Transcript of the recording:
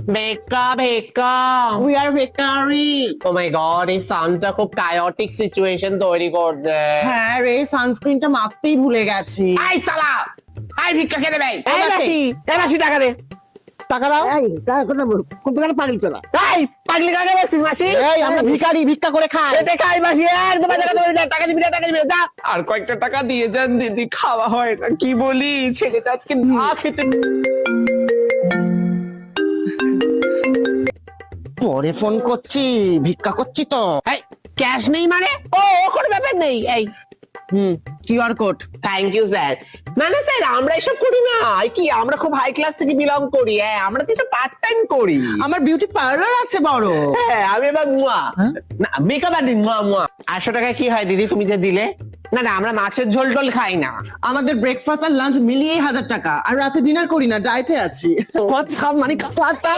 বেকা বেকা We are bakery. Oh my God, এই সানটা খুব কায়োটিক সিচুয়েশন তৈরি করছে। হ্যাঁ রে, সানস্ক্রিনটা মাপতেই ভুলে গেছি। আই সালা, আই ভিক্ষা খেতে ভাই, এই মাসি, এই মাসি টাকা দে, টাকা দাও। এই টাকা কোথা বল, কোন দোকানে পাগল তোরা? এই পাগলি কাকে বলছিস মাসি? এই আমরা ভিখারি, ভিক্ষা করে খাই। এতে খাই মাসি, একদম টাকা দেবে না, টাকা দিবি না, টাকা দিবি না, যা। আর কয়েকটা টাকা দিয়ে যান দিদি, খাওয়া হয় না। কি বলি, ছেলেটা আজকে না খেতে। পরে ফোন করছি, ভিক্ষা করছি তো। এই ক্যাশ নেই মানে? ও কোনো ব্যাপার নেই। এই QR code. Thank you sir. না না স্যার, আমরা এসব করি না। কি, আমরা খুব হাই ক্লাস থেকে বিলং করি। হ্যাঁ, আমরা তো এটা পার্ট টাইম করি। আমার বিউটি পার্লার আছে বড়। হ্যাঁ, আমি এবার মুয়া না, মেকআপ আর্টিস্ট, মুয়া মুয়া। 800 টাকায় কি হয় দিদি, তুমি যে দিলে? না না, আমরা মাছের ঝোল টোল খাই না। আমাদের ব্রেকফাস্ট আর লাঞ্চ মিলিয়েই 1000 টাকা, আর রাতে ডিনার করি না, ডায়েটে আছি। কথা মানে কথা